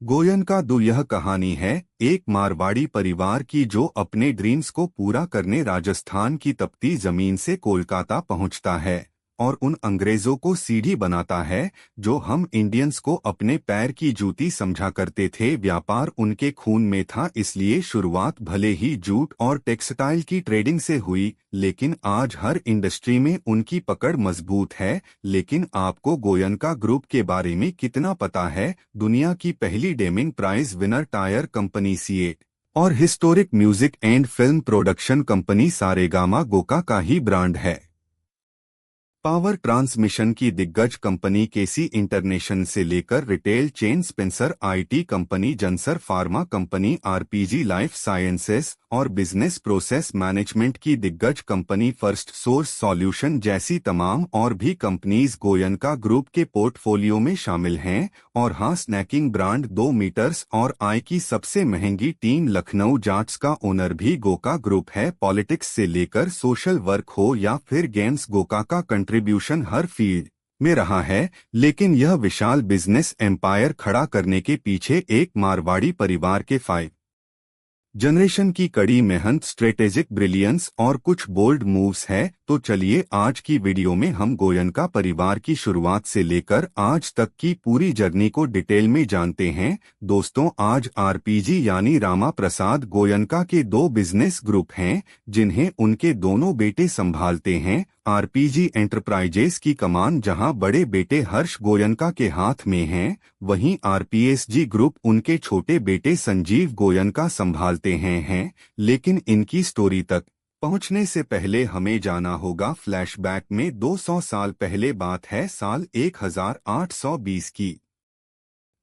गोयनका दो यह कहानी है एक मारवाड़ी परिवार की जो अपने ड्रीम्स को पूरा करने राजस्थान की तपती जमीन से कोलकाता पहुंचता है और उन अंग्रेजों को सीढ़ी बनाता है जो हम इंडियंस को अपने पैर की जूती समझा करते थे। व्यापार उनके खून में था, इसलिए शुरुआत भले ही जूट और टेक्सटाइल की ट्रेडिंग से हुई, लेकिन आज हर इंडस्ट्री में उनकी पकड़ मजबूत है। लेकिन आपको गोयनका ग्रुप के बारे में कितना पता है? दुनिया की पहली Deming prize winner tyre company CEAT और historic music and film production company Saregama गोका का ही ब्रांड है। पावर ट्रांसमिशन की दिग्गज कंपनी केसी इंटरनेशनल से लेकर retail chain Spencer IT company Zensar pharma company RPG life sciences और बिजनेस प्रोसेस मैनेजमेंट की दिग्गज कंपनी फर्स्ट सोर्स सॉल्यूशन जैसी तमाम और भी कंपनीज गोयनका ग्रुप के पोर्टफोलियो में शामिल हैं। और हाँ, स्नैकिंग ब्रांड 2 मीटर्स और आई की सबसे महंगी टीम लखनऊ जाट्स का ओनर भी गोका ग्रुप है। पॉलिटिक्स से लेकर सोशल वर्क हो या फिर गेम्स, गोका का कंट्रीब्यूशन हर फील्ड में रहा है। लेकिन यह विशाल बिजनेस एम्पायर खड़ा करने के पीछे एक मारवाड़ी परिवार के 5 जनरेशन की कड़ी मेहनत, स्ट्रेटेजिक ब्रिलियंस और कुछ बोल्ड मूव्स है। तो चलिए आज की वीडियो में हम गोयनका परिवार की शुरुआत से लेकर आज तक की पूरी जर्नी को डिटेल में जानते हैं। दोस्तों, आज आरपीजी यानी रामा प्रसाद गोयनका के 2 बिजनेस ग्रुप हैं जिन्हें उनके दोनों बेटे संभालते हैं। आरपीजी एंटरप्राइजेस की कमान जहां बड़े बेटे हर्ष गोयनका के हाथ में है, वहीं आरपीएसजी ग्रुप उनके छोटे बेटे संजीव गोयनका संभालते हैं। लेकिन इनकी स्टोरी तक पहुंचने से पहले हमें जाना होगा फ्लैशबैक में। 200 साल पहले बात है, साल 1820 की,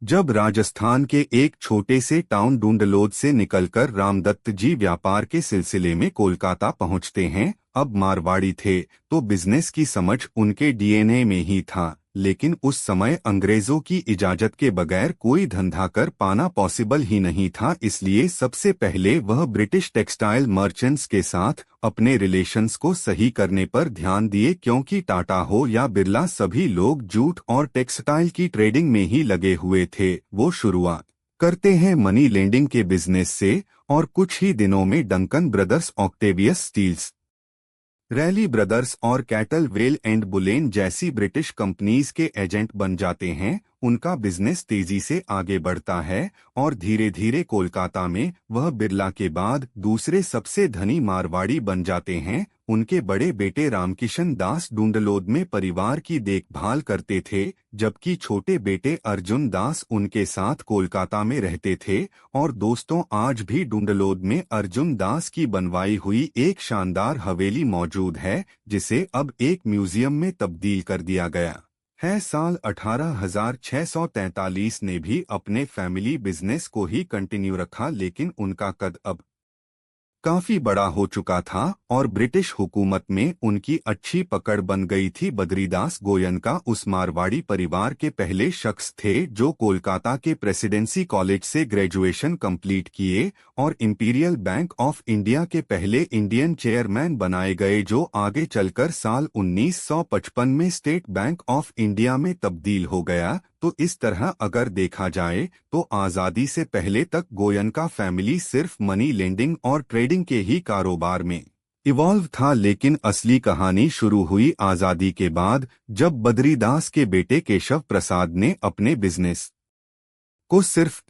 जब राजस्थान के एक छोटे से टाउन डूंडलोद से निकलकर रामदत्त जी व्यापार के सिलसिले में कोलकाता पहुंचते हैं। अब मारवाड़ी थे तो बिजनेस की समझ उनके डीएनए में ही था, लेकिन उस समय अंग्रेजों की इजाजत के बगैर कोई धंधा कर पाना पॉसिबल ही नहीं था। इसलिए सबसे पहले वह ब्रिटिश टेक्सटाइल मर्चेंट्स के साथ अपने रिलेशंस को सही करने पर ध्यान दिए, क्योंकि टाटा हो या बिरला सभी लोग जूट और टेक्सटाइल की ट्रेडिंग में ही लगे हुए थे। वो शुरुआत करते हैं मनी लेंडिंग के बिजनेस से और कुछ ही दिनों में Duncan Brothers, Octavius Steels, Ralli Brothers और कैटल वेल एंड बुलेन जैसी ब्रिटिश कंपनीज के एजेंट बन जाते हैं। उनका बिजनेस तेजी से आगे बढ़ता है और धीरे धीरे कोलकाता में वह बिरला के बाद दूसरे सबसे धनी मारवाड़ी बन जाते हैं। उनके बड़े बेटे रामकिशन दास डूंडलोद में परिवार की देखभाल करते थे, जबकि छोटे बेटे अर्जुन दास उनके साथ कोलकाता में रहते थे। और दोस्तों, आज भी डूंडलोद में अर्जुन दास की बनवाई हुई एक शानदार हवेली मौजूद है, जिसे अब एक म्यूजियम में तब्दील कर दिया गया है। साल 1843 ने भी अपने फैमिली बिजनेस को ही कंटिन्यू रखा, लेकिन उनका कद अब काफी बड़ा हो चुका था और ब्रिटिश हुकूमत में उनकी अच्छी पकड़ बन गई थी। बद्रीदास गोयनका उस मारवाड़ी परिवार के पहले शख्स थे जो कोलकाता के प्रेसिडेंसी कॉलेज से ग्रेजुएशन कंप्लीट किए और इंपीरियल बैंक ऑफ इंडिया के पहले इंडियन चेयरमैन बनाए गए, जो आगे चलकर साल 1955 में स्टेट बैंक ऑफ इंडिया में तब्दील हो गया। तो इस तरह अगर देखा जाए तो आज़ादी से पहले तक गोयनका फैमिली सिर्फ मनी लेंडिंग और ट्रेडिंग के ही कारोबार में इवॉल्व था। लेकिन असली कहानी शुरू हुई आज़ादी के बाद, जब बद्रीदास के बेटे केशव प्रसाद ने अपने बिजनेस को सिर्फ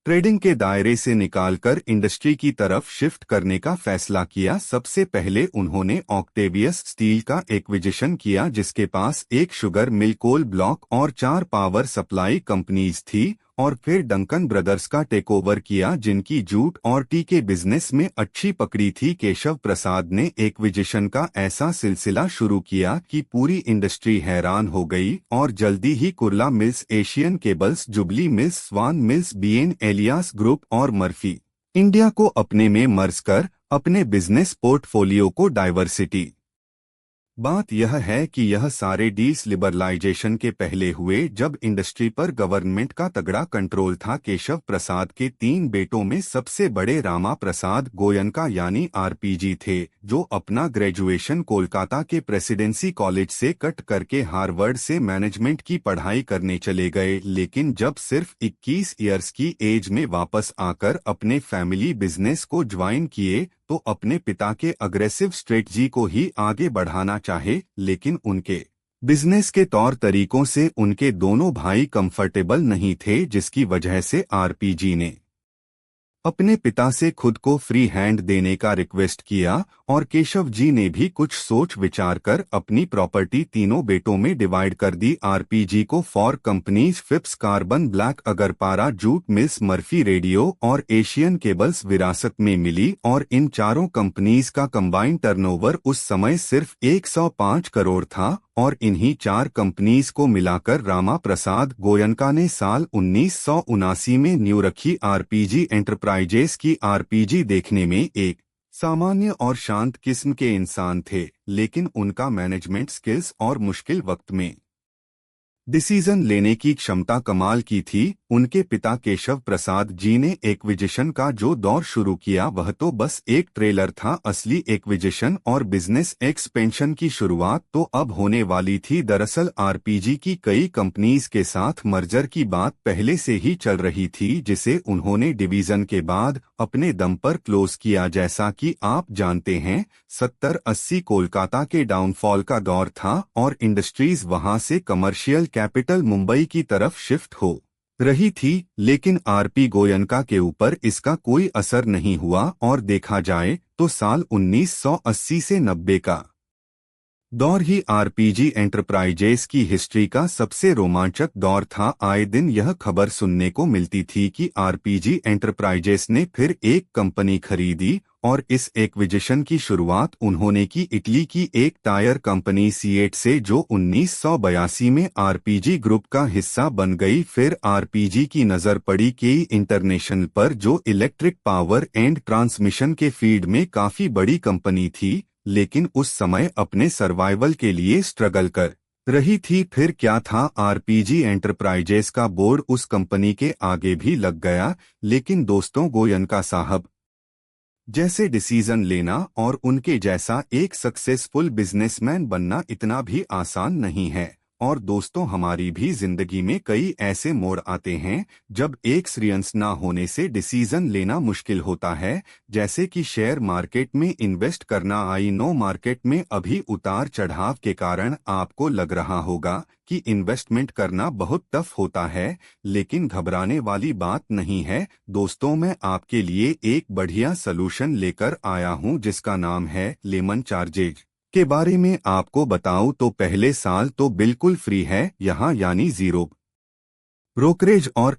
ट्रेडिंग के दायरे से निकालकर इंडस्ट्री की तरफ शिफ्ट करने का फैसला किया। सबसे पहले उन्होंने ऑक्टेवियस स्टील का एक्विजिशन किया, जिसके पास एक शुगर मिल, कोल ब्लॉक और 4 पावर सप्लाई कंपनीज थी। और फिर डंकन ब्रदर्स का टेकओवर किया, जिनकी जूट और टी के बिजनेस में अच्छी पकड़ी थी। केशव प्रसाद ने एक्विजिशन का ऐसा सिलसिला शुरू किया कि पूरी इंडस्ट्री हैरान हो गई और जल्दी ही Kurla Mills, Asian Cables, Jubilee Mills, Swan Mills, BN Elias Group और मर्फी इंडिया को अपने में मर्ज कर अपने बिजनेस पोर्टफोलियो को डाइवर्सिटी बात यह है कि यह सारे डील्स लिबरलाइजेशन के पहले हुए, जब इंडस्ट्री पर गवर्नमेंट का तगड़ा कंट्रोल था। केशव प्रसाद के 3 बेटों में सबसे बड़े रामा प्रसाद गोयनका यानी आरपीजी थे, जो अपना ग्रेजुएशन कोलकाता के प्रेसिडेंसी कॉलेज से कट करके हार्वर्ड से मैनेजमेंट की पढ़ाई करने चले गए। लेकिन जब सिर्फ 21 ईयर्स की एज में वापस आकर अपने फैमिली बिजनेस को ज्वाइन किए, तो अपने पिता के अग्रेसिव स्ट्रेटजी को ही आगे बढ़ाना चाहे। लेकिन उनके बिजनेस के तौर तरीकों से उनके दोनों भाई कंफर्टेबल नहीं थे, जिसकी वजह से आरपीजी ने अपने पिता से खुद को फ्री हैंड देने का रिक्वेस्ट किया, और केशव जी ने भी कुछ सोच विचार कर अपनी प्रॉपर्टी तीनों बेटों में डिवाइड कर दी। आरपीजी को 4 companies Phillips carbon, black Agarpara jute mills, Murphy radio और एशियन केबल्स विरासत में मिली, और इन चारों कंपनीज का कंबाइंड टर्नओवर उस समय सिर्फ 105 करोड़ था। और इन्हीं 4 कंपनीज को मिलाकर रामा प्रसाद गोयनका ने साल 1979 में न्यू रखी आरपीजी एंटरप्राइजेस की। आरपीजी देखने में एक सामान्य और शांत किस्म के इंसान थे, लेकिन उनका मैनेजमेंट स्किल्स और मुश्किल वक्त में डिसीजन लेने की क्षमता कमाल की थी। उनके पिता केशव प्रसाद जी ने एक्विजिशन का जो दौर शुरू किया, वह तो बस एक ट्रेलर था। असली एक्विजिशन और बिजनेस एक्सपेंशन की शुरुआत तो अब होने वाली थी। दरअसल आरपीजी की कई कंपनीज के साथ मर्जर की बात पहले से ही चल रही थी, जिसे उन्होंने डिवीजन के बाद अपने दम पर क्लोज किया। जैसा कि आप जानते हैं, 70-80 कोलकाता के डाउनफॉल का दौर था और इंडस्ट्रीज वहां से कमर्शियल कैपिटल मुंबई की तरफ शिफ्ट हो रही थी। लेकिन आरपी गोयनका के ऊपर इसका कोई असर नहीं हुआ, और देखा जाए तो साल 1980 से 90 का दौर ही आरपीजी एंटरप्राइजेस की हिस्ट्री का सबसे रोमांचक दौर था। आए दिन यह खबर सुनने को मिलती थी कि आरपीजी एंटरप्राइजेस ने फिर एक कंपनी खरीदी, और इस एक्विजिशन की शुरुआत उन्होंने की इटली की एक टायर कंपनी सीएट से, जो 1982 में आरपीजी ग्रुप का हिस्सा बन गई। फिर आरपीजी की नज़र पड़ी केई इंटरनेशनल पर, जो इलेक्ट्रिक पावर एंड ट्रांसमिशन के फील्ड में काफ़ी बड़ी कंपनी थी, लेकिन उस समय अपने सर्वाइवल के लिए स्ट्रगल कर रही थी। फिर क्या था, आरपीजी एंटरप्राइजेस का बोर्ड उस कंपनी के आगे भी लग गया। लेकिन दोस्तों, गोयनका साहब जैसे डिसीजन लेना और उनके जैसा एक सक्सेसफुल बिजनेसमैन बनना इतना भी आसान नहीं है। और दोस्तों, हमारी भी जिंदगी में कई ऐसे मोड़ आते हैं जब एक्सपीरियंस ना होने से डिसीजन लेना मुश्किल होता है। जैसे कि शेयर मार्केट में इन्वेस्ट करना। आई नो मार्केट में अभी उतार चढ़ाव के कारण आपको लग रहा होगा कि इन्वेस्टमेंट करना बहुत टफ होता है, लेकिन घबराने वाली बात नहीं है दोस्तों। मैं आपके लिए एक बढ़िया सलूशन लेकर आया हूं, जिसका नाम है लेमन। चार्जेज के बारे में आपको बताऊं तो पहले साल तो बिल्कुल फ्री है यहाँ, यानी जीरो ब्रोकरेज, और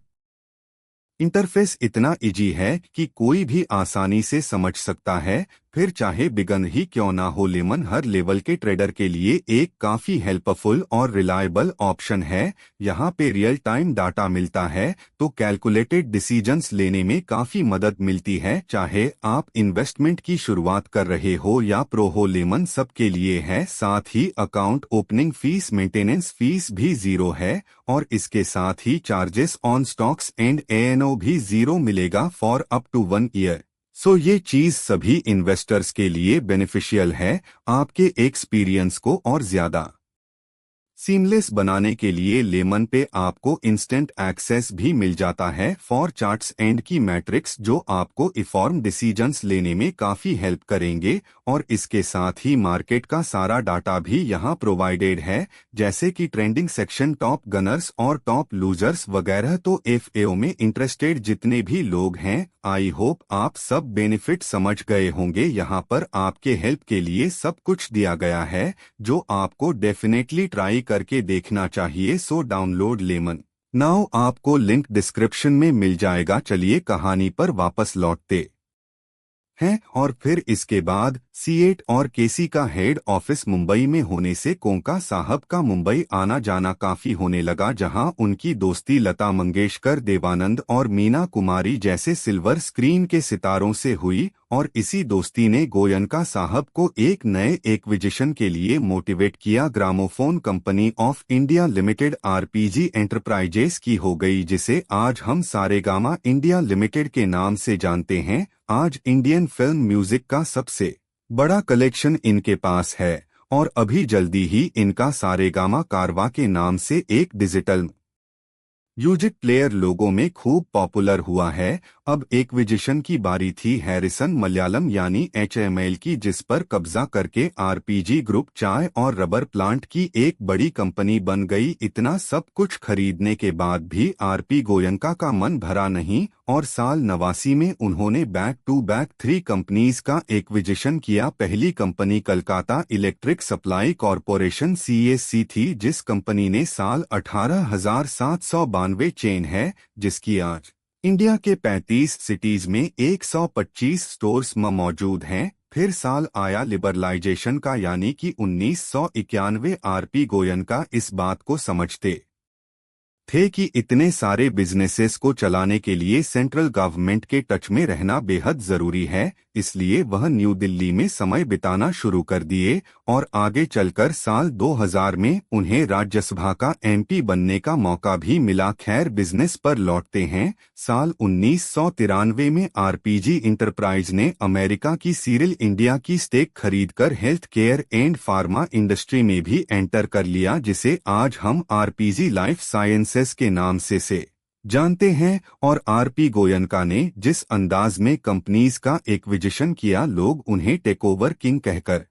इंटरफेस इतना इजी है कि कोई भी आसानी से समझ सकता है। फिर चाहे बिगन ही क्यों ना हो, लेमन हर लेवल के ट्रेडर के लिए एक काफ़ी हेल्पफुल और रिलायबल ऑप्शन है। यहाँ पे रियल टाइम डाटा मिलता है, तो कैलकुलेटेड डिसीजंस लेने में काफ़ी मदद मिलती है। चाहे आप इन्वेस्टमेंट की शुरुआत कर रहे हो या प्रो हो, लेमन सबके लिए है। साथ ही account opening fees, maintenance fees भी जीरो है, और इसके साथ ही चार्जेस ऑन स्टॉक्स एंड एएनओ भी जीरो मिलेगा for up to 1 year. So ये चीज सभी इन्वेस्टर्स के लिए बेनिफिशियल है। आपके एक्सपीरियंस को और ज्यादा सीमलेस बनाने के लिए लेमन पे आपको इंस्टेंट एक्सेस भी मिल जाता है फॉर चार्ट्स एंड की मैट्रिक्स, जो आपको इन्फॉर्म डिसीजंस लेने में काफ़ी हेल्प करेंगे। और इसके साथ ही मार्केट का सारा डाटा भी यहाँ प्रोवाइडेड है, जैसे कि ट्रेंडिंग सेक्शन, टॉप गनर्स और टॉप लूजर्स वगैरह। तो एफएओ में इंटरेस्टेड जितने भी लोग हैं, आई होप आप सब बेनिफिट समझ गए होंगे। यहाँ पर आपके हेल्प के लिए सब कुछ दिया गया है, जो आपको डेफिनेटली ट्राई करके देखना चाहिए। सो डाउनलोड लेमन नाउ, आपको लिंक डिस्क्रिप्शन में मिल जाएगा। चलिए कहानी पर वापस लौटते हैं, और फिर इसके बाद सीएट और केसी का हेड ऑफिस मुंबई में होने से कोंका साहब का मुंबई आना जाना काफी होने लगा, जहां उनकी दोस्ती लता मंगेशकर, देवानंद और मीना कुमारी जैसे सिल्वर स्क्रीन के सितारों से हुई। और इसी दोस्ती ने गोयनका साहब को एक नए एक्विजिशन के लिए मोटिवेट किया। Gramophone company of India limited RPG enterprises की हो गई, जिसे आज हम सारेगामा इंडिया लिमिटेड के नाम से जानते हैं। आज इंडियन फिल्म म्यूजिक का सबसे बड़ा कलेक्शन इनके पास है और अभी जल्दी ही इनका सारेगामा कारवा के नाम से एक डिजिटल म्यूजिक प्लेयर लोगों में खूब पॉपुलर हुआ है। अब एक्विजिशन की बारी थी हैरिसन मलयालम यानी HML की, जिस पर कब्जा करके आरपीजी ग्रुप चाय और रबर प्लांट की एक बड़ी कंपनी बन गई। इतना सब कुछ खरीदने के बाद भी आरपी गोयनका का मन भरा नहीं और साल 89 में उन्होंने बैक टू बैक 3 कंपनीज का एक्विजिशन किया। पहली company Calcutta electric supply corporation CSC थी, जिस कंपनी ने साल 18,792 चेन है, जिसकी आज इंडिया के 35 सिटीज में 125 स्टोर्स में मौजूद हैं। फिर साल आया लिबरलाइजेशन का, यानी कि 1991। आरपी गोयनका इस बात को समझते थे कि इतने सारे बिजनेसेस को चलाने के लिए सेंट्रल गवर्नमेंट के टच में रहना बेहद जरूरी है, इसलिए वह न्यू दिल्ली में समय बिताना शुरू कर दिए और आगे चलकर साल 2000 में उन्हें राज्यसभा का MP बनने का मौका भी मिला। खैर, बिजनेस पर लौटते हैं। साल 1993 में आरपीजी इंटरप्राइज ने अमेरिका की सीरियल इंडिया की स्टेक खरीदकर health care and pharma industry में भी एंटर कर लिया, जिसे आज हम आरपीजी लाइफ साइंसेस के नाम से जानते हैं। और आरपी गोयनका ने जिस अंदाज में कंपनीज का एक्विजिशन किया, लोग उन्हें टेकओवर किंग कहकर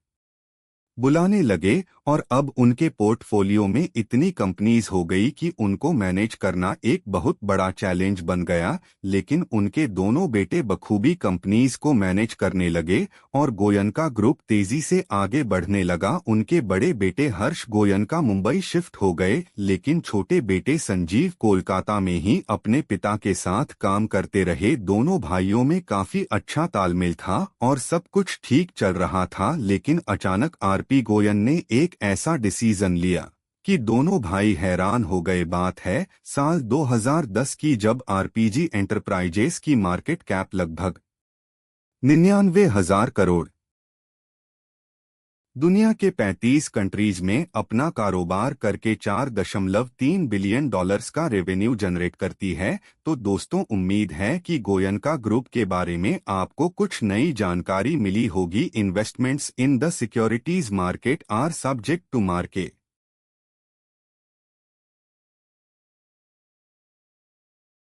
बुलाने लगे और अब उनके पोर्टफोलियो में इतनी कंपनीज हो गई कि उनको मैनेज करना एक बहुत बड़ा चैलेंज बन गया। लेकिन उनके दोनों बेटे बखूबी कंपनीज को मैनेज करने लगे और गोयनका ग्रुप तेजी से आगे बढ़ने लगा। उनके बड़े बेटे हर्ष गोयनका मुंबई शिफ्ट हो गए, लेकिन छोटे बेटे संजीव कोलकाता में ही अपने पिता के साथ काम करते रहे। दोनों भाइयों में काफी अच्छा तालमेल था और सब कुछ ठीक चल रहा था, लेकिन अचानक आरपी गोयन ने एक ऐसा डिसीजन लिया कि दोनों भाई हैरान हो गए। बात है साल 2010 की, जब आरपीजी एंटरप्राइजेस की मार्केट कैप लगभग 99,000 करोड़ दुनिया के 35 कंट्रीज में अपना कारोबार करके $4.3 बिलियन का रेवेन्यू जनरेट करती है। तो दोस्तों, उम्मीद है कि गोयनका ग्रुप के बारे में आपको कुछ नई जानकारी मिली होगी। Investments in the securities market are subject to market